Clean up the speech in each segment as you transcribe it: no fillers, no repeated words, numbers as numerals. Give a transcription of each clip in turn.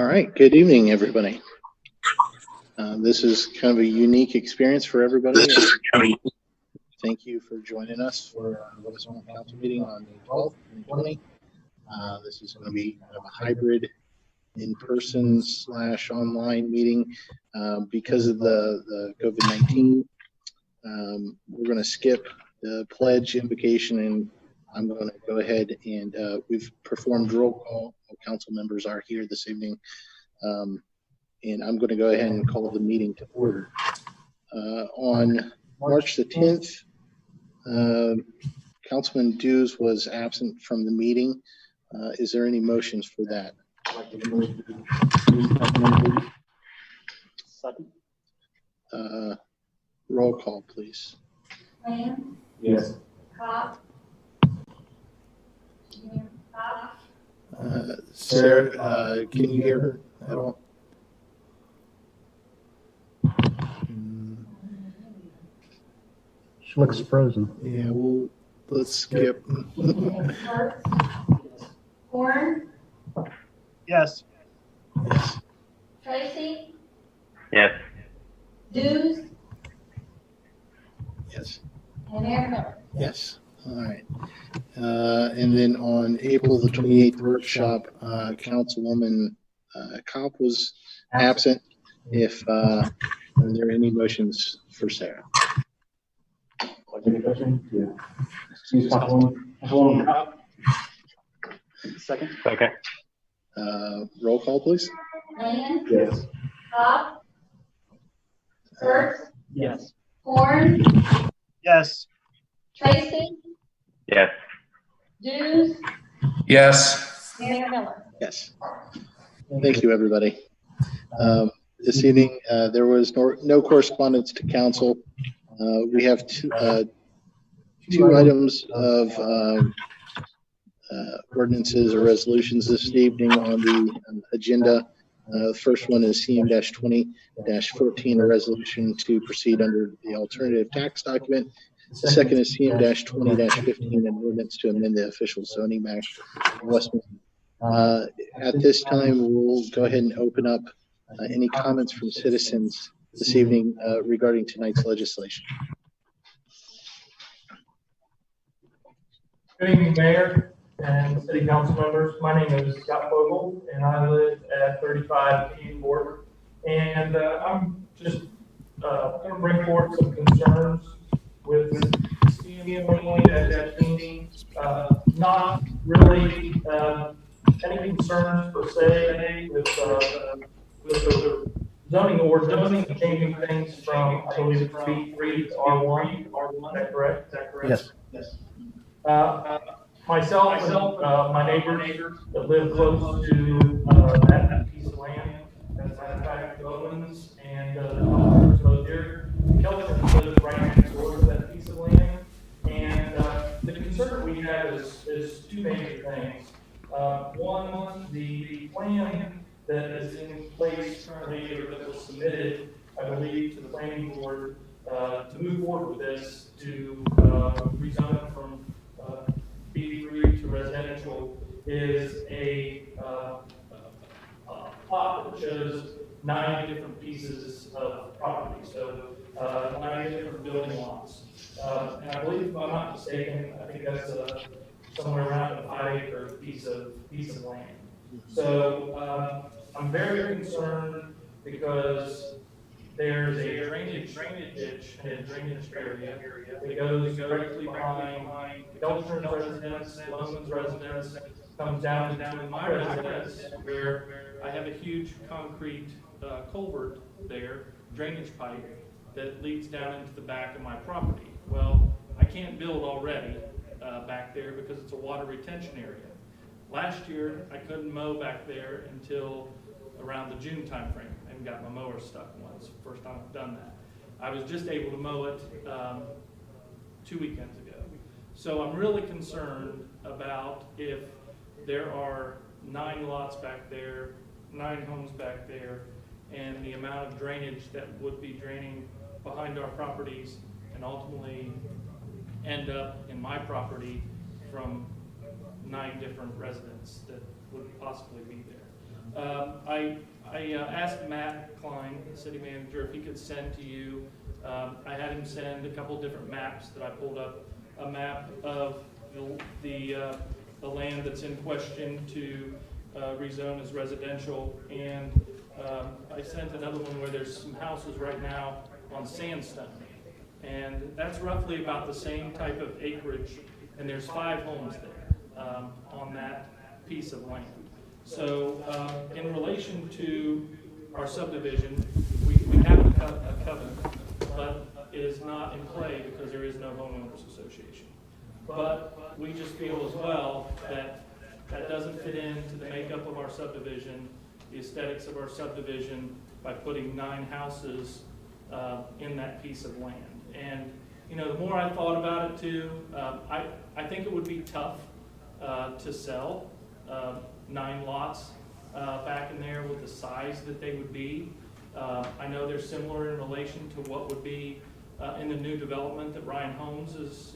All right, good evening, everybody. This is kind of a unique experience for everybody. Thank you for joining us for what is on council meeting on May 12th, 2020. This is going to be kind of a hybrid in-person / online meeting because of the COVID-19. We're going to skip the pledge invocation, and I'm going to go ahead and we've performed roll call. All council members are here this evening. And I'm going to go ahead and call the meeting to order. On March the 10th, Councilman Dews was absent from the meeting. Is there any motions for that? Roll call, please. Lamb? Yes. Cobb? Sarah, can you hear her at all? She looks frozen. Yeah, let's skip. Hurts? Horn? Yes. Yes. Tracy? Yes. Dews? Yes. And Mayor Miller? Yes. All right. And then on April the 28th workshop, Councilwoman Kopp was absent. If are there any motions for Sarah? Yeah. Excuse Councilwoman Cobb. Second. Second. Roll call, please. Lamb? Yes. Cobb? Hurts? Yes. Horn? Yes. Tracy? Yes. Dews? Yes. Mayor Miller? Yes. Thank you, everybody. This evening, there was no correspondence to council. We have two items of ordinances or resolutions this evening on the agenda. First one is CM-20-14, a resolution to proceed under the alternative tax document. The second is CM-20-15, an ordinance to amend the official zoning map of Westminster. At this time, we'll go ahead and open up any comments from citizens this evening regarding tonight's legislation. Good evening, Mayor and City Council members. My name is Scott Vogel, and I live at 35 Keene Board. And I'm just going to bring forward some concerns with CM-20-15. Not really any concerns per se with the zoning ordinance and changing things from, I believe it's B3 to R1. Is that correct? Yes. Yes. Myself and my neighbors that live close to that piece of land, as a matter of fact, Bowman's and both here, Kelton lives right next door to that piece of land. And the concern we have is two major things. One, the plan that is in place currently, or that was submitted, I believe, to the planning board to move forward with this, to rezone it from B3 to residential, is a plot that shows 9 different pieces of property, so 9 different building lots. And I believe, if I'm not mistaken, I think that's somewhere around a 5-acre piece of land. So I'm very concerned because there's a drainage ditch and a drainage area that goes directly behind Kelton's residence, Loman's residence, comes down to my residence, where I have a huge concrete culvert there, drainage pipe, that leads down into the back of my property. Well, I can't build already back there because it's a water retention area. Last year, I couldn't mow back there until around the June timeframe, and got my mower stuck once. First time I've done that. I was just able to mow it 2 weekends ago. So I'm really concerned about if there are 9 lots back there, 9 homes back there, and the amount of drainage that would be draining behind our properties and ultimately end up in my property from 9 different residents that would possibly be there. I asked Matt Klein, the city manager, if he could send to you. I had him send a couple different maps that I pulled up. A map of the land that's in question to rezone as residential, and I sent another one where there's some houses right now on sandstone, and that's roughly about the same type of acreage, and there's 5 homes there on that piece of land. So in relation to our subdivision, we have a covenant, but it is not in play because there is no homeowners association. But we just feel as well that that doesn't fit into the makeup of our subdivision, the aesthetics of our subdivision, by putting 9 houses in that piece of land. And you know, the more I thought about it too, I think it would be tough to sell 9 lots back in there with the size that they would be. I know they're similar in relation to what would be in the new development that Ryan Homes is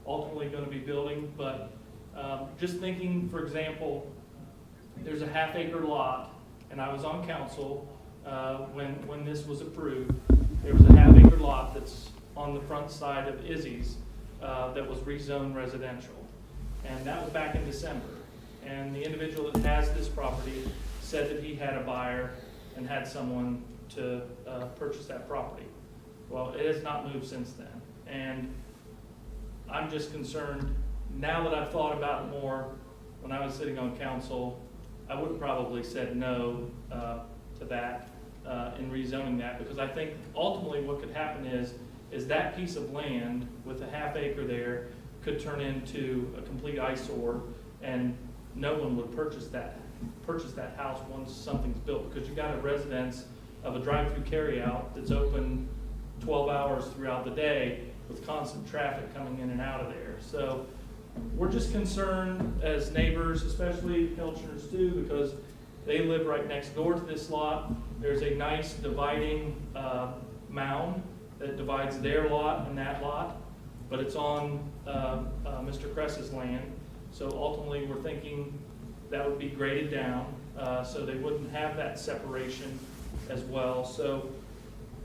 ultimately going to be building, but just thinking, for example, there's a half-acre lot, and I was on council when this was approved. There was a half-acre lot that's on the front side of Izzy's that was rezoned residential, and that was back in December. And the individual that has this property said that he had a buyer and had someone to purchase that property. Well, it has not moved since then, and I'm just concerned, now that I've thought about it more, when I was sitting on council, I would have probably said no to that in rezoning that, because I think ultimately what could happen is that piece of land with a half-acre there could turn into a complete eyesore, and no one would purchase that house once something's built, because you've got a residence of a drive-through carryout that's open 12 hours throughout the day with constant traffic coming in and out of there. So we're just concerned as neighbors, especially Pilchners too, because they live right next door to this lot. There's a nice dividing mound that divides their lot and that lot, but it's on Mr. Kress's land. So ultimately we're thinking that would be graded down so they wouldn't have that separation as well. So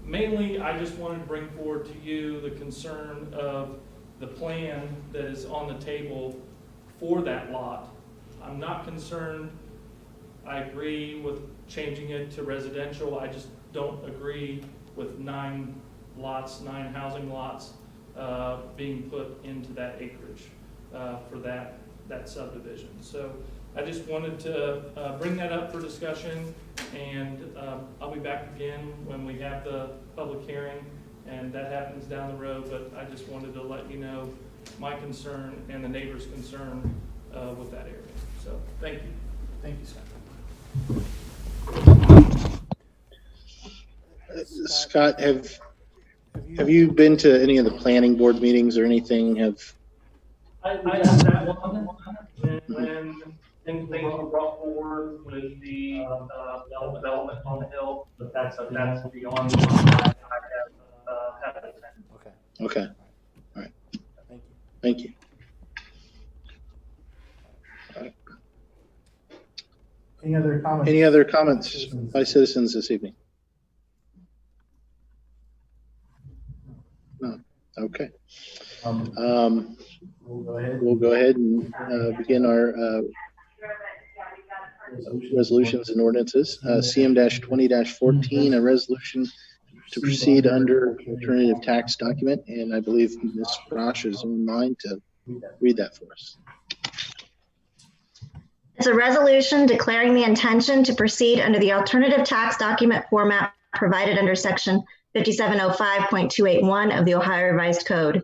mainly I just wanted to bring forward to you the concern of the plan that is on the table for that lot. I'm not concerned. I agree with changing it to residential. I just don't agree with 9 lots, 9 housing lots being put into that acreage for that subdivision. So I just wanted to bring that up for discussion, and I'll be back again when we have the public hearing, and that happens down the road, but I just wanted to let you know my concern and the neighbor's concern with that area. So thank you. Thank you, Scott. Scott, have you been to any of the planning board meetings or anything? I have that one when things were brought forward with the development on the hill, but that's beyond what I have attended. Okay. All right. Thank you. All right. Any other comments? Any other comments by citizens this evening? No. Okay. We'll go ahead and begin our resolutions and ordinances. CM-20-14, a resolution to proceed under alternative tax document, and I believe Ms. Brosh is online to read that for us. It's a resolution declaring the intention to proceed under the alternative tax document format provided under section 5705.281 of the Ohio Revised Code.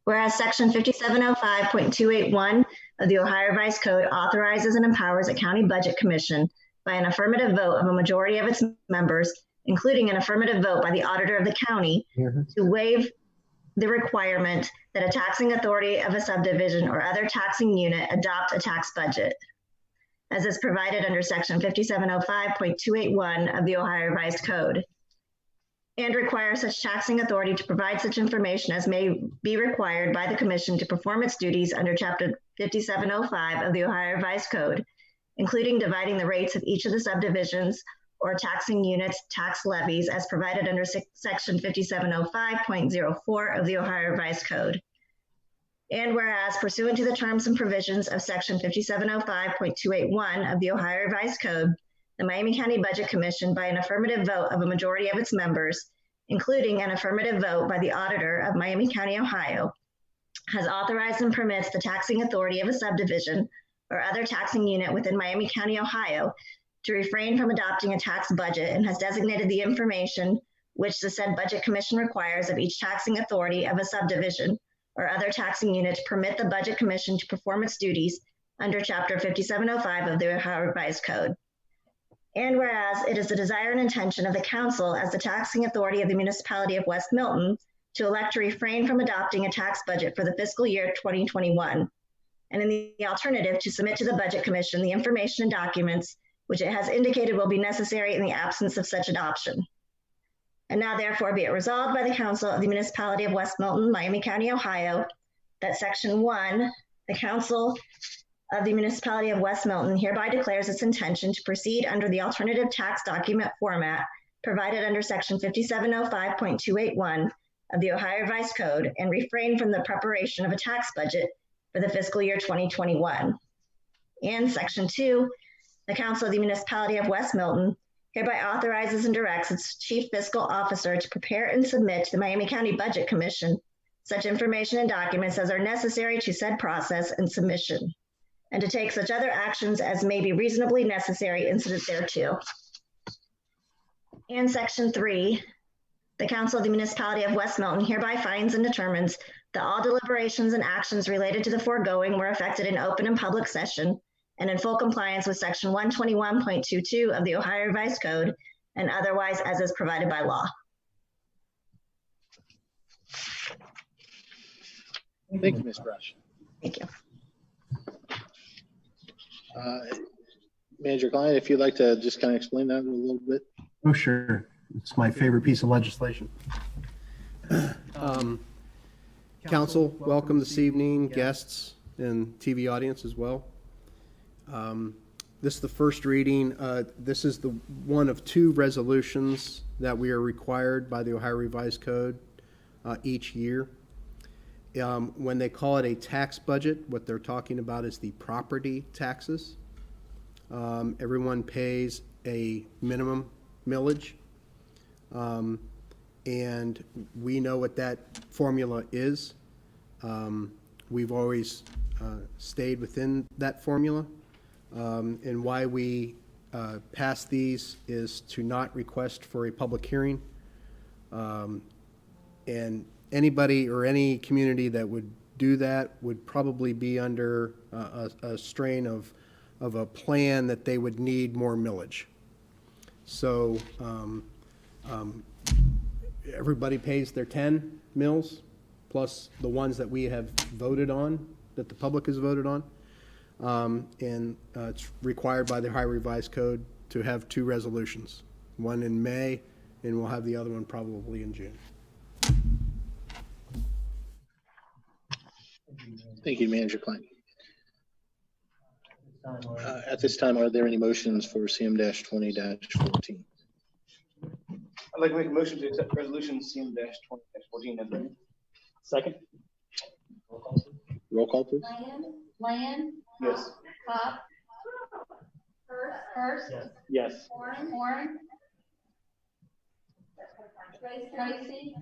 Whereas section 5705.281 of the Ohio Revised Code authorizes and empowers a county budget commission by an affirmative vote of a majority of its members, including an affirmative vote by the auditor of the county, to waive the requirement that a taxing authority of a subdivision or other taxing unit adopt a tax budget, as is provided under section 5705.281 of the Ohio Revised Code, and require such taxing authority to provide such information as may be required by the commission to perform its duties under chapter 5705 of the Ohio Revised Code, including dividing the rates of each of the subdivisions or taxing units, tax levies as provided under section 5705.04 of the Ohio Revised Code. And whereas pursuant to the terms and provisions of section 5705.281 of the Ohio Revised Code, the Miami County Budget Commission, by an affirmative vote of a majority of its members, including an affirmative vote by the auditor of Miami County, Ohio, has authorized and permits the taxing authority of a subdivision or other taxing unit within Miami County, Ohio, to refrain from adopting a tax budget, and has designated the information which the said Budget Commission requires of each taxing authority of a subdivision or other taxing unit to permit the Budget Commission to perform its duties under Chapter 5705 of the Ohio Revised Code. And whereas it is the desire and intention of the council as the taxing authority of the municipality of West Milton to elect to refrain from adopting a tax budget for the fiscal year 2021, and in the alternative to submit to the Budget Commission the information and documents which it has indicated will be necessary in the absence of such adoption. And now therefore be it resolved by the council of the municipality of West Milton, Miami County, Ohio, that section 1, the council of the municipality of West Milton hereby declares its intention to proceed under the alternative tax document format provided under section 5705.281 of the Ohio Revised Code, and refrain from the preparation of a tax budget for the fiscal year 2021. And section 2, the council of the municipality of West Milton hereby authorizes and directs its chief fiscal officer to prepare and submit to the Miami County Budget Commission such information and documents as are necessary to said process and submission, and to take such other actions as may be reasonably necessary incident thereto. And section 3, the council of the municipality of West Milton hereby finds and determines that all deliberations and actions related to the foregoing were effected in open and public session and in full compliance with section 121.22 of the Ohio Revised Code, and otherwise as is provided by law. Thank you, Ms. Brush. Thank you. Manager Klein, if you'd like to just kind of explain that a little bit. Oh, sure. It's my favorite piece of legislation. Council, welcome this evening, guests and TV audience as well. This is the first reading. This is the one of 2 resolutions that we are required by the Ohio Revised Code each year. When they call it a tax budget, what they're talking about is the property taxes. Everyone pays a minimum millage, and we know what that formula is. We've always stayed within that formula, and why we pass these is to not request for a public hearing, and anybody or any community that would do that would probably be under a strain of a plan that they would need more millage. So everybody pays their 10 mills plus the ones that we have voted on, that the public has voted on. And it's required by the Ohio Revised Code to have 2 resolutions, one in May, and we'll have the other one probably in June. Thank you, Manager Klein. At this time, are there any motions for CM-20-14? I'd like to make a motion to accept resolution CM-20-14 as written. Second. Roll call, please. Land, Yes. Pop, Hurst, Yes. Horn, Tracy,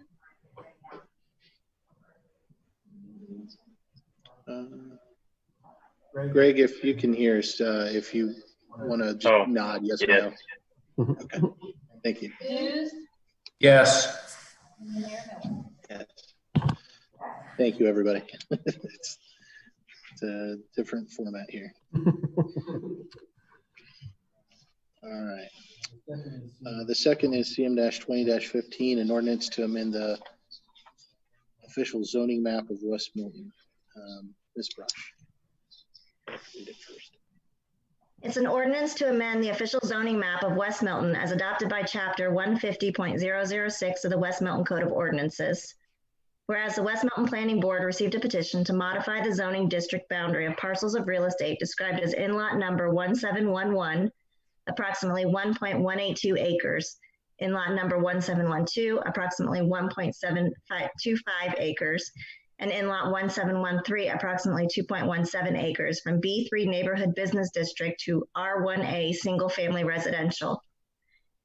Greg, if you can hear us, if you want to just nod yes or no. Okay. Thank you. Hughes, Yes. and Mayor Miller. Yes. Thank you, everybody. It's a different format here. All right. The second is CM-20-15, an ordinance to amend the official zoning map of West Milton. Ms. Brush. Read it first. It's an ordinance to amend the official zoning map of West Milton as adopted by Chapter 150.006 of the West Milton Code of Ordinances. Whereas the West Milton Planning Board received a petition to modify the zoning district boundary of parcels of real estate described as in-lot number 1711, approximately 1.182 acres, in-lot number 1712, approximately 1.7525 acres, and in-lot 1713, approximately 2.17 acres, from B3 Neighborhood Business District to R1A Single Family Residential.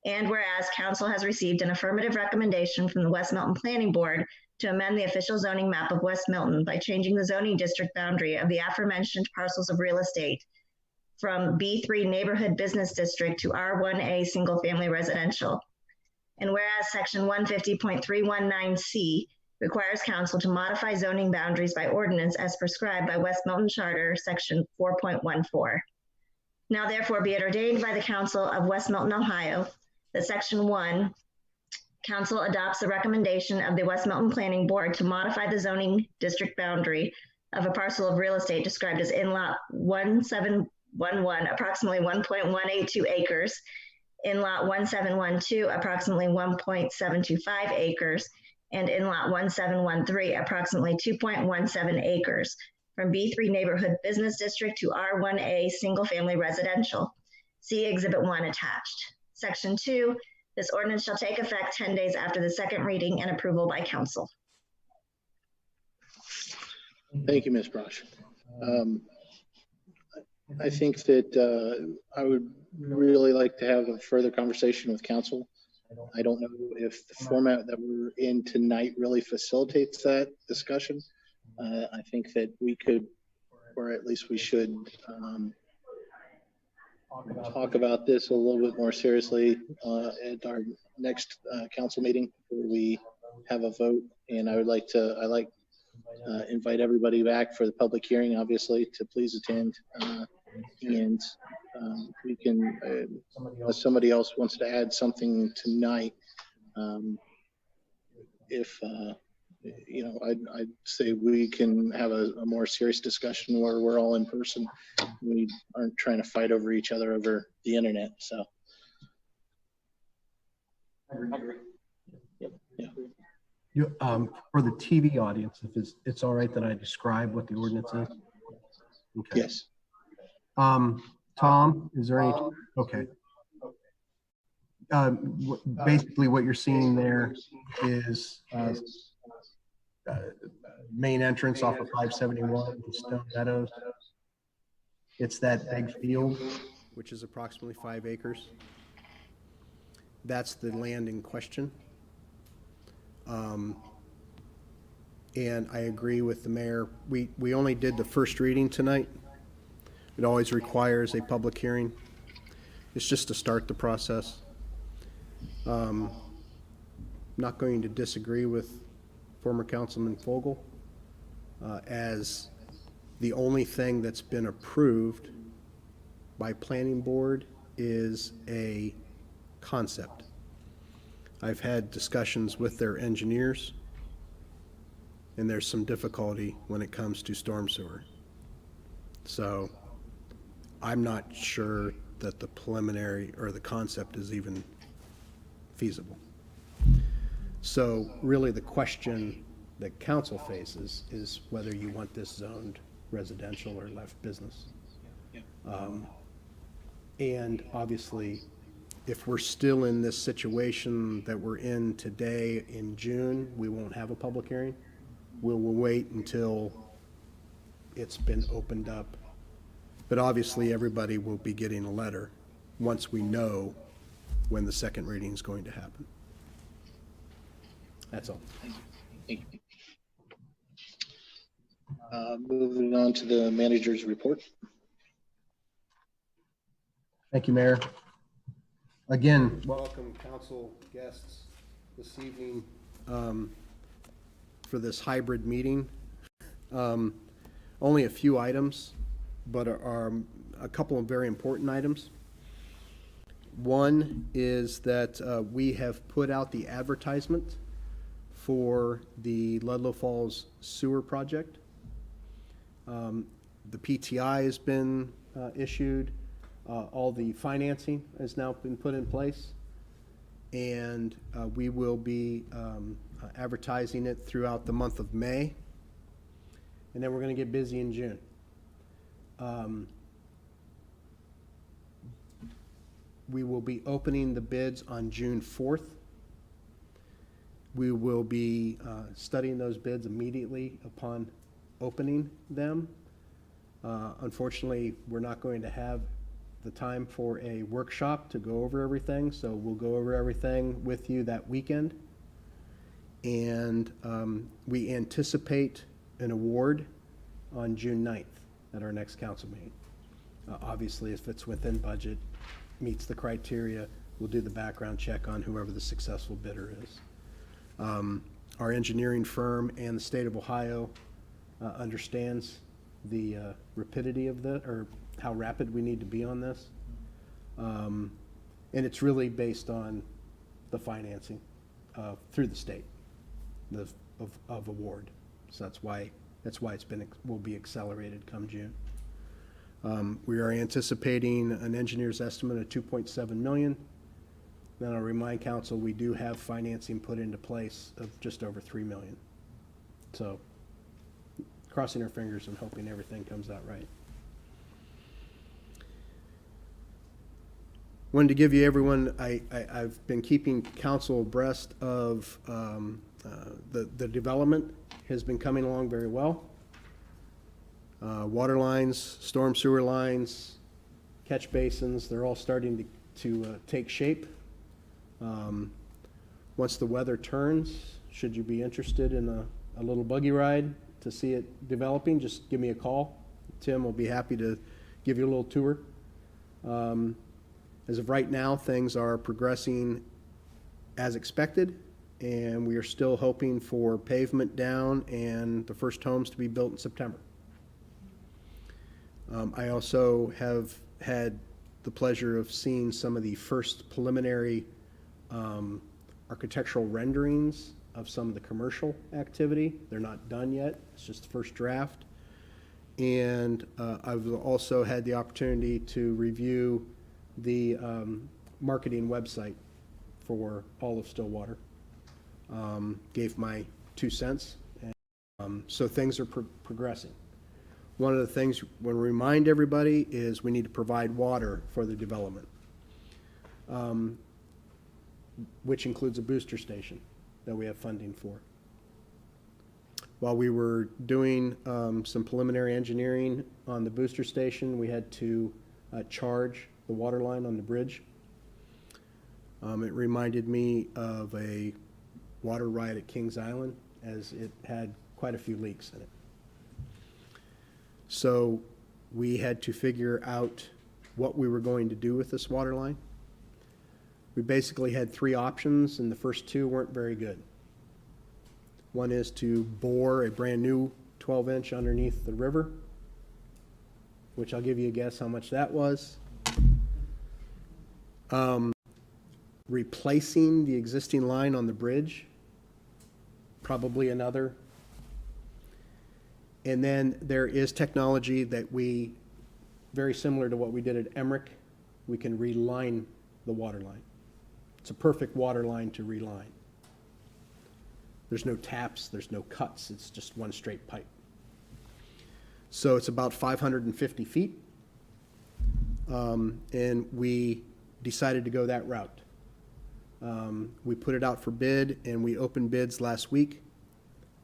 And whereas Council has received an affirmative recommendation from the West Milton Planning Board to amend the official zoning map of West Milton by changing the zoning district boundary of the aforementioned parcels of real estate from B3 Neighborhood Business District to R1A Single Family Residential. And whereas Section 150.319C requires Council to modify zoning boundaries by ordinance as prescribed by West Milton Charter, Section 4.14. Now therefore be it ordained by the Council of West Milton, Ohio, that Section 1, Council adopts the recommendation of the West Milton Planning Board to modify the zoning district boundary of a parcel of real estate described as in-lot 1711, approximately 1.182 acres, in-lot 1712, approximately 1.725 acres, and in-lot 1713, approximately 2.17 acres, from B3 Neighborhood Business District to R1A Single Family Residential. See Exhibit 1 attached. Section 2, this ordinance shall take effect 10 days after the second reading and approval by council. Thank you, Ms. Brosh. I think that I would really like to have a further conversation with council. I don't know if the format that we're in tonight really facilitates that discussion. I think that we could, or at least we should, talk about this a little bit more seriously at our next council meeting where we have a vote. And I would like to, invite everybody back for the public hearing, obviously, to please attend. And we can, unless somebody else wants to add something tonight, if, you know, I'd say we can have a more serious discussion where we're all in person. We aren't trying to fight over each other over the internet, so. I agree. Yeah. You, for the TV audience, if it's all right that I describe what the ordinance is? Okay. Yes. Tom, is there any, okay. Basically what you're seeing there is main entrance off of 571, the Stone Meadows. It's that big field. which is approximately 5 acres. That's the land in question. And I agree with the mayor. We only did the first reading tonight. It always requires a public hearing. It's just to start the process. Not going to disagree with former Councilman Fogel, as the only thing that's been approved by planning board is a concept. I've had discussions with their engineers, and there's some difficulty when it comes to storm sewer. So I'm not sure that the preliminary or the concept is even feasible. So really the question that council faces is whether you want this zoned residential or left business. And obviously, if we're still in this situation that we're in today in June, we won't have a public hearing. We'll wait until it's been opened up. But obviously, everybody will be getting a letter once we know when the second reading is going to happen. That's all. Thank you. Moving on to the manager's report. Thank you, Mayor. Again, Welcome, council guests, this evening for this hybrid meeting. Only a few items, but are a couple of very important items. One is that we have put out the advertisement for the Ludlow Falls Sewer Project. The PTI has been issued. All the financing has now been put in place. and we will be advertising it throughout the month of May, and then we're going to get busy in June. We will be opening the bids on June 4th. We will be studying those bids immediately upon opening them. Unfortunately, we're not going to have the time for a workshop to go over everything, so we'll go over everything with you that weekend. And we anticipate an award on June 9th at our next council meeting. Obviously, if it's within budget, meets the criteria, we'll do the background check on whoever the successful bidder is. Our engineering firm and the state of Ohio understands the rapidity of or how rapid we need to be on this. And it's really based on the financing through the state of award. So that's why will be accelerated come June. We are anticipating an engineer's estimate of $2.7 million. Then I'll remind council, we do have financing put into place of just over $3 million. So crossing our fingers and hoping everything comes out right. Wanted to give you everyone, I've been keeping council abreast of the development has been coming along very well. Water lines, storm sewer lines, catch basins, they're all starting to take shape. Once the weather turns, should you be interested in a little buggy ride to see it developing, just give me a call. Tim will be happy to give you a little tour. As of right now, things are progressing as expected, and we are still hoping for pavement down and the first homes to be built in September. I also have had the pleasure of seeing some of the first preliminary architectural renderings of some of the commercial activity. They're not done yet. It's just the first draft. And I've also had the opportunity to review the marketing website for all of Stillwater. Gave my 2 cents. And, so things are progressing. One of the things we want to remind everybody is we need to provide water for the development, which includes a booster station that we have funding for. While we were doing some preliminary engineering on the booster station, we had to charge the water line on the bridge. It reminded me of a water ride at Kings Island, as it had quite a few leaks in it. So we had to figure out what we were going to do with this water line. We basically had 3 options, and the first 2 weren't very good. One is to bore a brand new 12-inch underneath the river, which I'll give you a guess how much that was. Replacing the existing line on the bridge, probably another. And then there is technology that very similar to what we did at Emmerich, we can reline the water line. It's a perfect water line to reline. There's no taps, there's no cuts, it's just one straight pipe. So it's about 550 feet. And we decided to go that route. We put it out for bid, and we opened bids last week.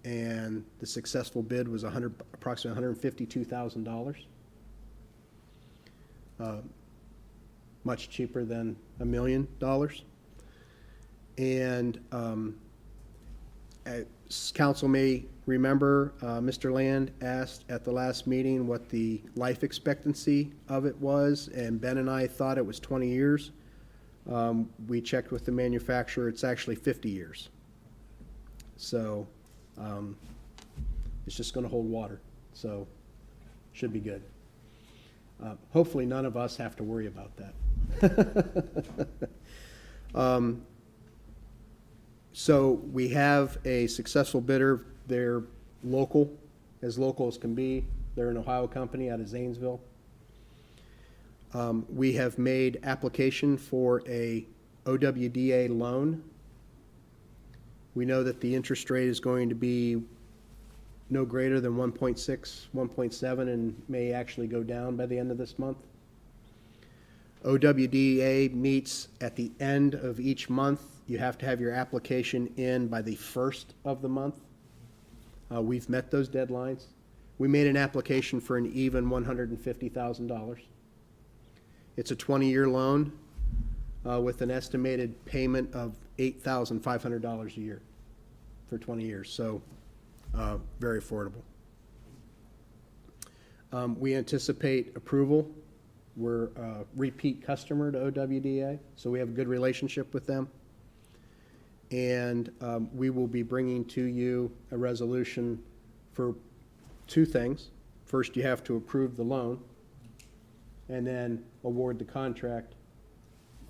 And the successful bid was approximately $152,000. Much cheaper than $1 million. And as council may remember, Mr. Land asked at the last meeting what the life expectancy of it was, and Ben and I thought it was 20 years. We checked with the manufacturer, it's actually 50 years. So it's just going to hold water, so should be good. Hopefully none of us have to worry about that. So we have a successful bidder. They're local as can be. They're an Ohio company out of Zanesville. We have made application for a OWDA loan. We know that the interest rate is going to be no greater than 1.6, 1.7, and may actually go down by the end of this month. OWDA meets at the end of each month. You have to have your application in by the 1st of the month. We've met those deadlines. We made an application for an even $150,000. It's a 20-year loan with an estimated payment of $8,500 a year for 20 years, so very affordable. We anticipate approval. We're a repeat customer to OWDA, so we have a good relationship with them. And we will be bringing to you a resolution for 2 things. First, you have to approve the loan, and then award the contract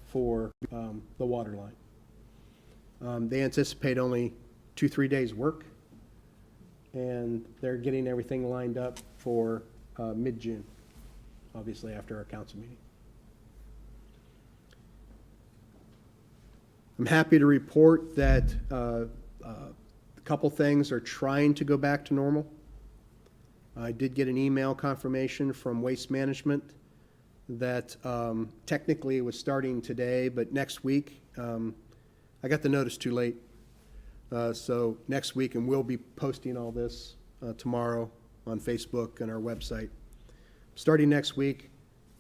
for the water line. They anticipate only 2-3 days work, and they're getting everything lined up for mid-June, obviously after our council meeting. I'm happy to report that a couple things are trying to go back to normal. I did get an email confirmation from Waste Management that technically it was starting today, but next week, I got the notice too late. So next week, and we'll be posting all this tomorrow on Facebook and our website. Starting next week,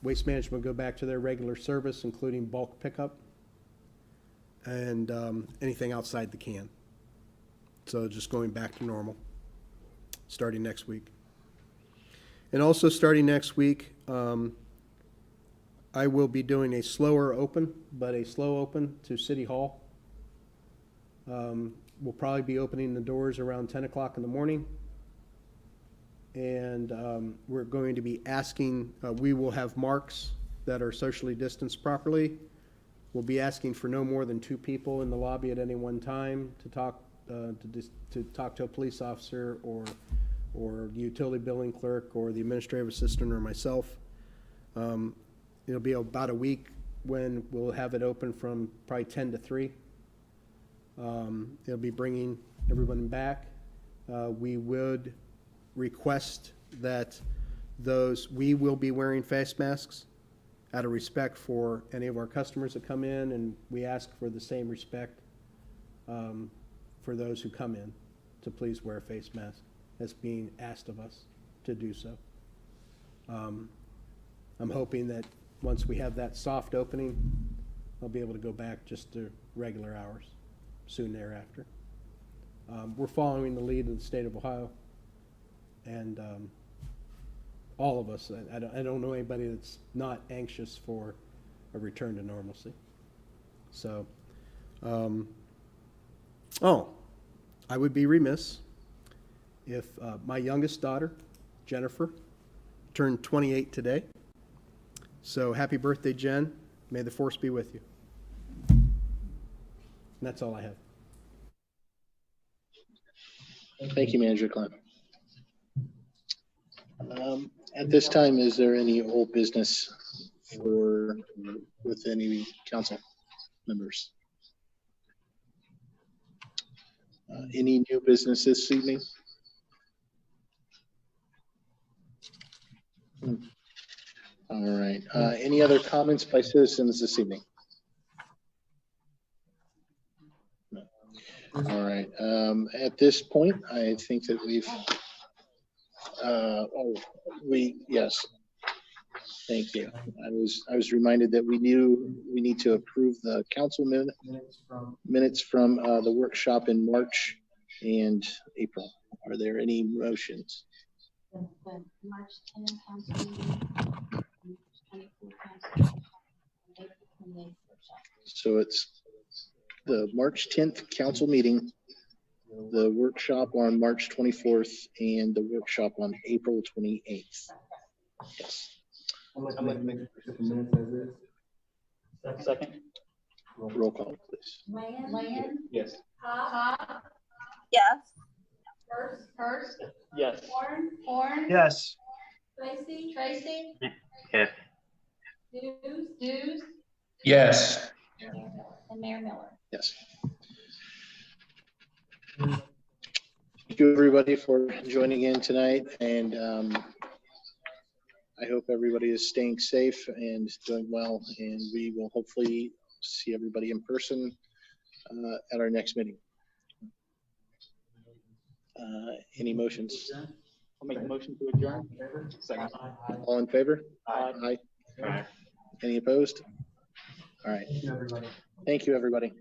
Waste Management will go back to their regular service, including bulk pickup and anything outside the can. So just going back to normal, starting next week. And also starting next week, I will be doing a slower open, but a slow open to City Hall. We'll probably be opening the doors around 10 o'clock in the morning. And we're going to be asking, we will have marks that are socially distanced properly. We'll be asking for no more than 2 people in the lobby at any one time to talk to a police officer or the utility billing clerk or the administrative assistant or myself. It'll be about a week when we'll have it open from probably 10 to 3. It'll be bringing everyone back. We would request that we will be wearing face masks out of respect for any of our customers that come in, and we ask for the same respect for those who come in to please wear a face mask as being asked of us to do so. I'm hoping that once we have that soft opening, I'll be able to go back just to regular hours soon thereafter. We're following the lead of the state of Ohio, and all of us, I don't know anybody that's not anxious for a return to normalcy. So, I would be remiss if my youngest daughter, Jennifer, turned 28 today. So happy birthday, Jen. May the force be with you. And that's all I have. Thank you, Manager Clem. At this time, is there any old business with any council members? Any new business this evening? All right. Any other comments by citizens this evening? No. All right. At this point, I think that yes. Thank you. I was reminded that we need to approve the council minutes from the workshop in March and April. Are there any motions? The March 10 council meeting, 24 council meeting, and April 28th workshop. So it's the March 10th council meeting, the workshop on March 24th, and the workshop on April 28th. Yes. I'd like to make a minutes as is. Second. Roll call, please. Land? Yes. Cobb? Yes. Hurst? Yes. Horn? Yes. Tracy? Yes. Hughes? Yes. and Mayor Miller. Yes. Thank you, everybody, for joining in tonight, and I hope everybody is staying safe and doing well, and we will hopefully see everybody in person at our next meeting. Any motions? I'll make a motion to adjourn. Second. All in favor? Aye. Aye. Any opposed? All right. Thank you, everybody.